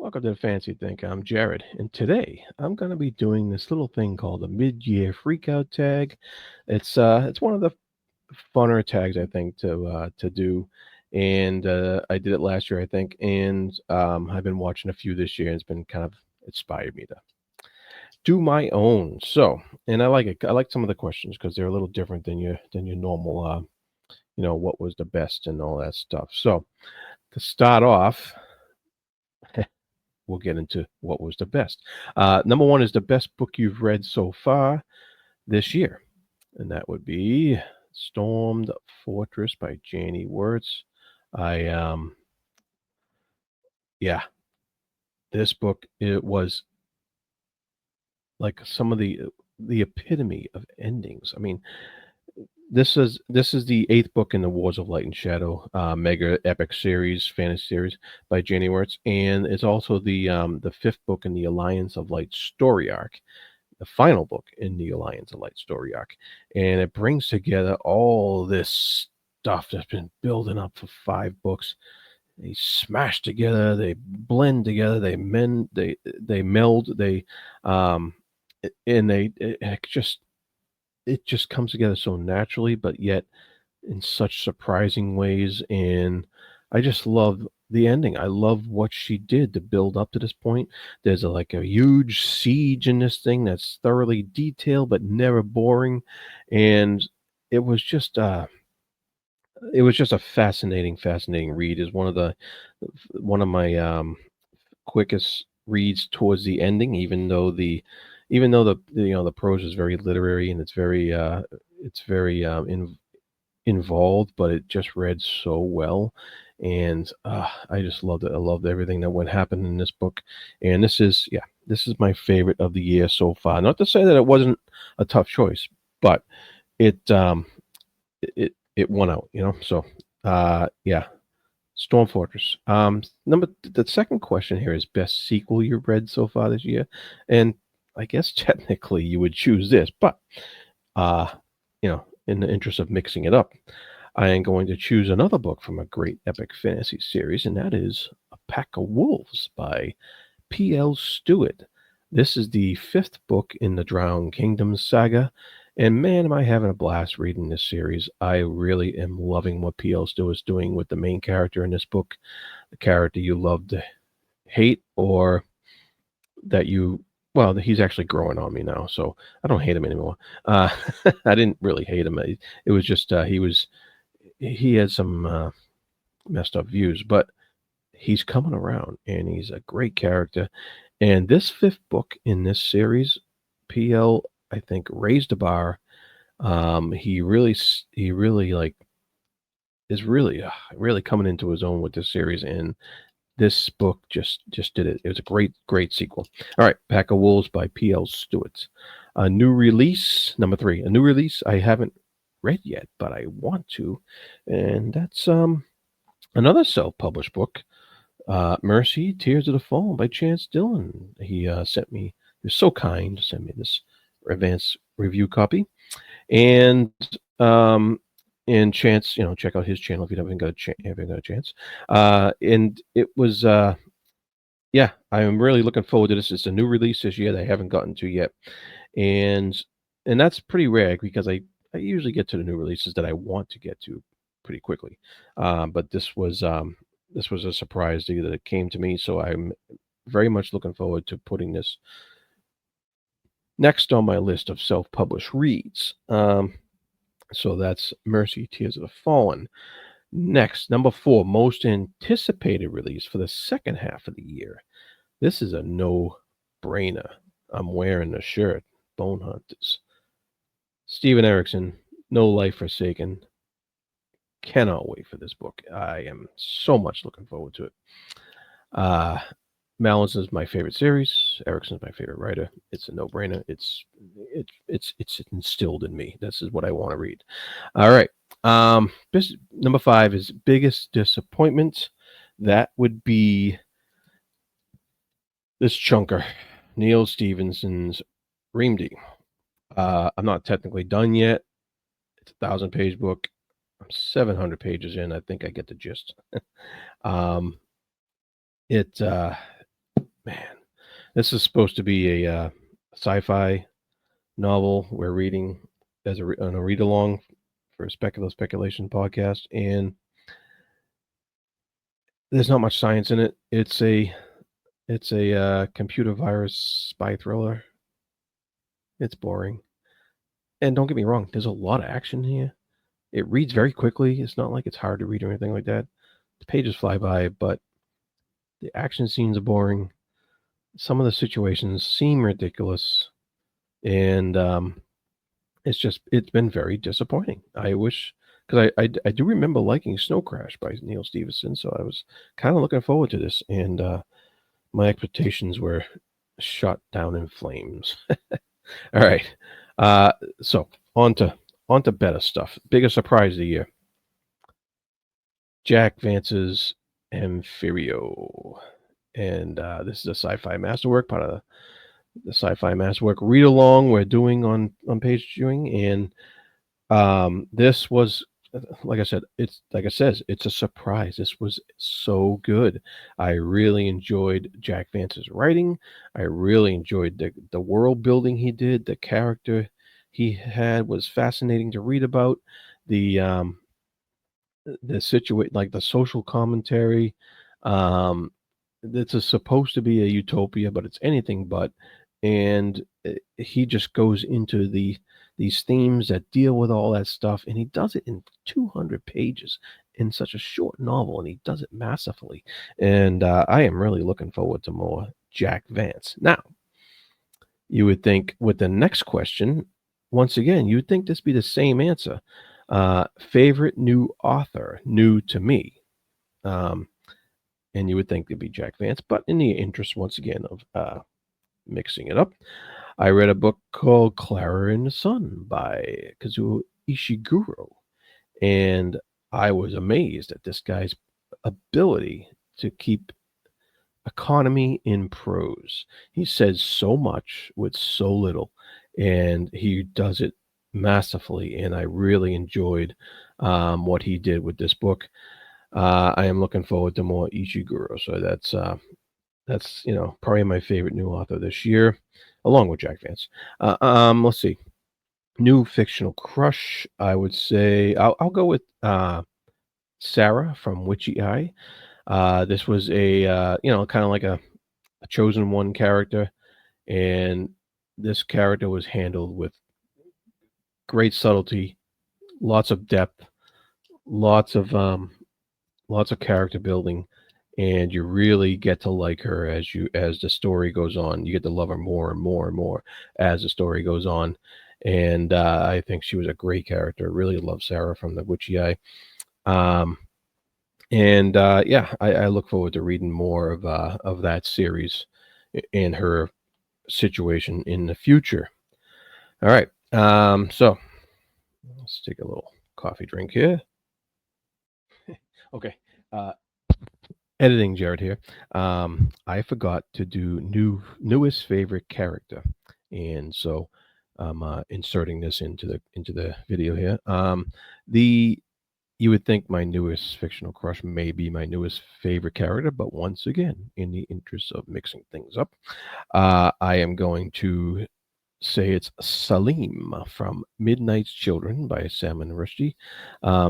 Welcome to the Fancy Think. I'm Jared, and today I'm going to be doing this little thing called a mid-year freakout tag. It's one of the funner tags I think to do, and I did it last year I think, and I've been watching a few this year. And it's been kind of inspired me to do my own. So, and I like it. I like some of the questions because they're a little different than your normal. What was the best and all that stuff. So to start off. We'll get into what was the best. Number one is the best book you've read so far this year, and that would be Stormed Fortress by Janie Wertz. I yeah, this book it was like some of the epitome of endings. I mean, this is the eighth book in the Wars of Light and Shadow mega epic series, fantasy series by Janie Wertz, and it's also the fifth book in the Alliance of Light story arc, the final book in the Alliance of Light story arc, and it brings together all this stuff that's been building up for five books. They smash together, they blend together, they meld, um, and it just comes together so naturally, but yet in such surprising ways. And I just love the ending. I love what she did to build up to this point. There's like a huge siege in this thing that's thoroughly detailed but never boring, and it was just uh, it was just a fascinating read. Is one of my quickest reads towards the ending, even though the prose is very literary and it's very involved, but it just read so well, and I just loved it. I loved everything that went happened in this book, and this is my favorite of the year so far. Not to say that it wasn't a tough choice, but it it won out, So yeah, Storm Fortress. The second question here is best sequel you've read so far this year, and I guess technically you would choose this, but uh, in the interest of mixing it up, I am going to choose another book from a great epic fantasy series, and that is A Pack of Wolves by P.L. Stewart. This is the fifth book in the Drowned Kingdoms saga, and man, am I having a blast reading this series. I really am loving what P.L. Stewart's doing with the main character in this book, the character you love to hate or that you he's actually growing on me now, so I don't hate him anymore. Uh, I didn't really hate him. It was just he had some messed up views, but he's coming around and he's a great character. And this fifth book in this series, PL, I think, raised the bar. He really like is really coming into his own with this series, and this book just did it. It was a great sequel. All right, Pack of Wolves by P.L. Stewart. A new release, number three. A new release I haven't read yet, but I want to, and that's another self-published book. Mercy, Tears of the Fallen by Chance Dillon. He sent me. He was so kind to send me this advanced review copy, and Chance, check out his channel if you haven't got a chance. And it was yeah, I'm really looking forward to this. It's a new release this year that I haven't gotten to yet, and that's pretty rare because I usually get to the new releases that I want to get to pretty quickly. But this was a surprise that it came to me, so I'm very much looking forward to putting this next on my list of self-published reads. So that's Mercy, Tears of the Fallen. Next, number four, most anticipated release for the second half of the year. This is a no-brainer. I'm wearing the shirt. Bone Hunters. Steven Erickson, No Life Forsaken. Cannot wait for this book. I am so much looking forward to it. Uh, Mallin's is my favorite series. Erickson's my favorite writer. It's a no-brainer. It's instilled in me. This is what I want to read. All right. Number five is biggest disappointment. That would be this chunker, Neil Stephenson's Reamdy. I'm not technically done yet. It's a 1,000-page book. I'm 700 pages in. I think I get the gist. um, it Man, this is supposed to be a sci-fi novel we're reading as on a read along for a speculation podcast, and there's not much science in it. It's a computer virus spy thriller. It's boring, and don't get me wrong, there's a lot of action here. It reads very quickly. It's not like it's hard to read or anything like that. The pages fly by, but the action scenes are boring. Some of the situations seem ridiculous, and it's been very disappointing. I wish, because I do remember liking Snow Crash by Neil Stephenson, so I was kind of looking forward to this, and my expectations were shot down in flames. All right, uh, so on to better stuff. Biggest surprise of the year: Jack Vance's Amphirio, and this is a sci-fi masterwork, part of the sci-fi masterwork read along we're doing on page viewing, and this was, like I said, it's like it says, it's a surprise. This was so good. I really enjoyed Jack Vance's writing. I really enjoyed the world building he did. The character he had was fascinating to read about. The situation, like the social commentary. Um, this is supposed to be a utopia, but it's anything but. And he just goes into these themes that deal with all that stuff, and he does it in 200 pages in such a short novel, and he does it masterfully. And I am really looking forward to more Jack Vance. Now, you would think with the next question, once again, you would think this be the same answer. Favorite new author, new to me. Um, and you would think it'd be Jack Vance, but in the interest, once again, of mixing it up, I read a book called Clara in the Sun by Kazuo Ishiguro, and I was amazed at this guy's ability to keep economy in prose. He says so much with so little, and he does it masterfully. And I really enjoyed what he did with this book. I am looking forward to more Ishiguro, so that's probably my favorite new author this year, along with Jack Vance. Let's see, new fictional crush. I would say I'll go with Sarah from Witchy Eye. This was a kind of like a chosen one character, and this character was handled with great subtlety, lots of depth, lots of lots of character building, and you really get to like her as the story goes on. You get to love her more and more and more as the story goes on. And I think she was a great character. Really love Sarah from the Witchy Eye. Um, and yeah, I look forward to reading more of that series and her situation in the future. All right. So let's take a little coffee drink here. Okay. Uh, Editing Jared here. I forgot to do newest favorite character, and so I'm inserting this into the video here. The You would think my newest fictional crush may be my newest favorite character, but once again, in the interest of mixing things up, I am going to say it's Salim from Midnight's Children by Salman Rushdie.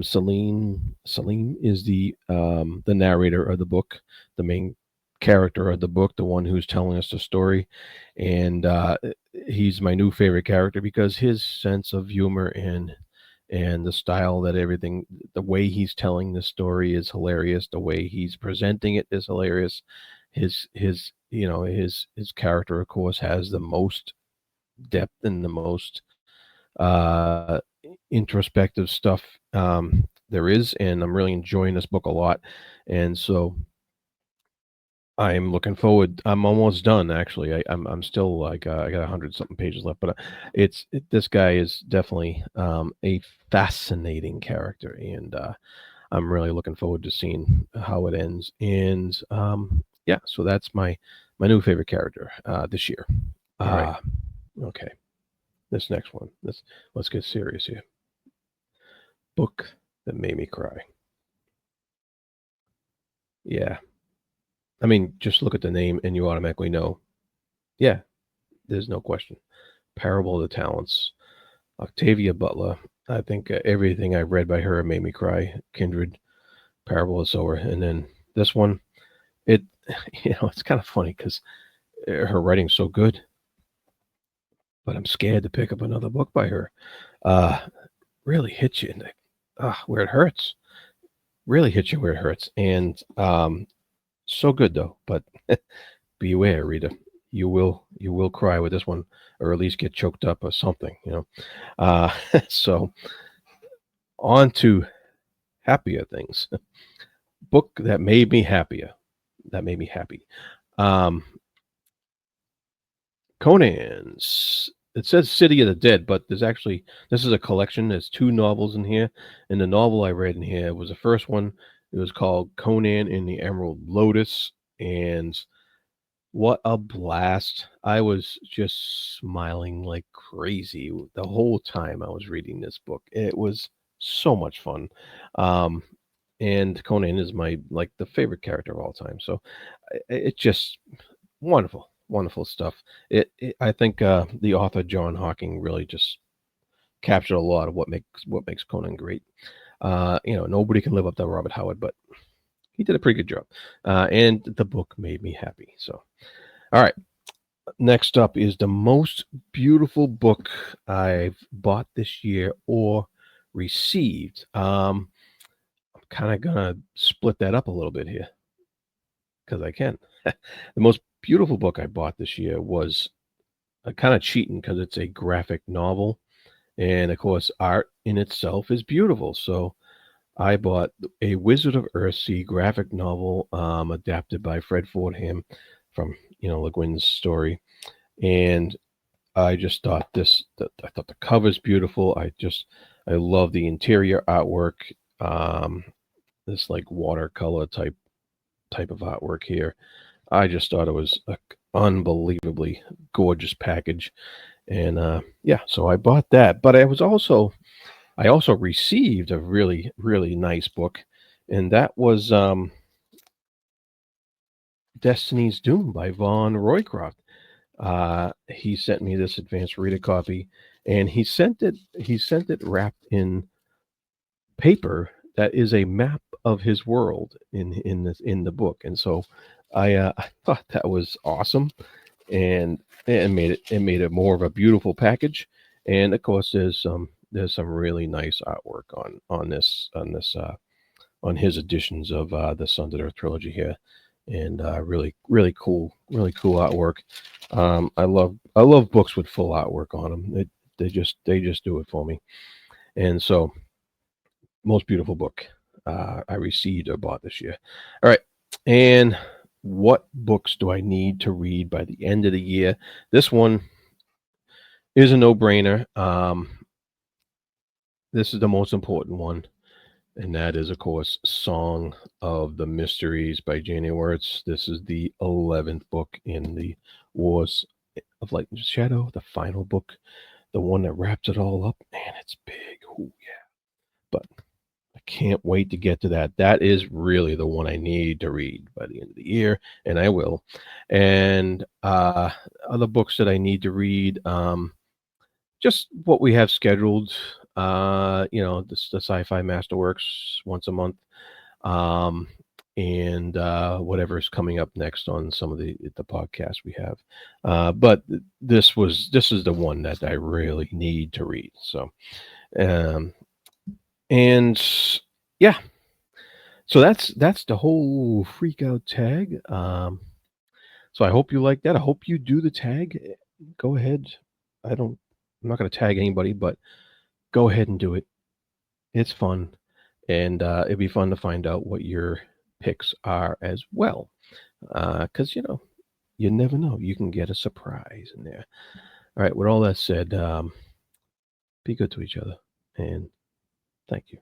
Salim is the narrator of the book, the main character of the book, the one who's telling us the story, and he's my new favorite character because his sense of humor and the style that everything, the way he's telling the story is hilarious. The way he's presenting it is hilarious. His character, of course, has the most depth and the most uh, introspective stuff there is, and I'm really enjoying this book a lot. And so I'm looking forward. I'm almost done, actually. I'm still like I got 100 something pages left, but this guy is definitely a fascinating character, and I'm really looking forward to seeing how it ends. And yeah, so that's my new favorite character this year. All right. Okay. This next one. Let's get serious here. Book that made me cry. Yeah. I mean, just look at the name and you automatically know. Yeah, there's no question. Parable of the Talents, Octavia Butler. I think everything I read by her made me cry. Kindred, Parable of Sower, and then this one. It, it's kind of funny because her writing's so good, but I'm scared to pick up another book by her. Uh, really hits you in the where it hurts. Really hits you where it hurts, and so good though. But beware, reader. You will cry with this one, or at least get choked up or something. Uh, so on to happier things. Book that made me happier. That made me happy. Um, Conan's. It says City of the Dead, but this is a collection. There's two novels in here, and the novel I read in here was the first one. It was called Conan in the Emerald Lotus, and what a blast! I was just smiling like crazy the whole time I was reading this book. It was so much fun. Um, and Conan is my like the favorite character of all time. So it just wonderful, wonderful stuff. I think the author John Hawking really just captured a lot of what makes Conan great. Nobody can live up to Robert Howard, but he did a pretty good job. And the book made me happy. So, all right. Next up is the most beautiful book I've bought this year or received. I'm kind of gonna split that up a little bit here because I can. The most beautiful book I bought this year was kind of cheating because it's a graphic novel, and of course, art in itself is beautiful. So I bought a Wizard of Earthsea graphic novel, adapted by Fred Fordham from Le Guin's story, and I just thought I thought the cover's beautiful. I love the interior artwork. Um, this like watercolor type of artwork here. I just thought it was a unbelievably gorgeous package, and yeah, so I bought that. But I also received a really really nice book, and that was Destiny's Doom by Von Roycroft. He sent me this advanced reader copy, and he sent it wrapped in paper that is a map of his world in the book, and so I thought that was awesome, and it made it more of a beautiful package, and of course there's some really nice artwork on his editions of the Sons of Earth trilogy here, and really really cool artwork. I love books with full artwork on them. They just do it for me. And so, most beautiful book I received or bought this year. All right, and what books do I need to read by the end of the year? This one is a no-brainer. This is the most important one, and that is, of course, Song of the Mysteries by Janie Wertz. This is the 11th book in the Wars of Light and Shadow, the final book, the one that wraps it all up. Man, it's big. Ooh, yeah. But I can't wait to get to that. That is really the one I need to read by the end of the year, and I will. And other books that I need to read, just what we have scheduled. The Sci-Fi Masterworks once a month, um, and whatever's coming up next on some of the podcasts we have. But this is the one that I really need to read. So, um, and yeah, so that's the whole freak out tag. So I hope you like that. I hope you do the tag. Go ahead. I don't. I'm not going to tag anybody, but go ahead and do it. It's fun, and it'd be fun to find out what your picks are as well. Because you never know. You can get a surprise in there. All right. With all that said, be good to each other, and thank you.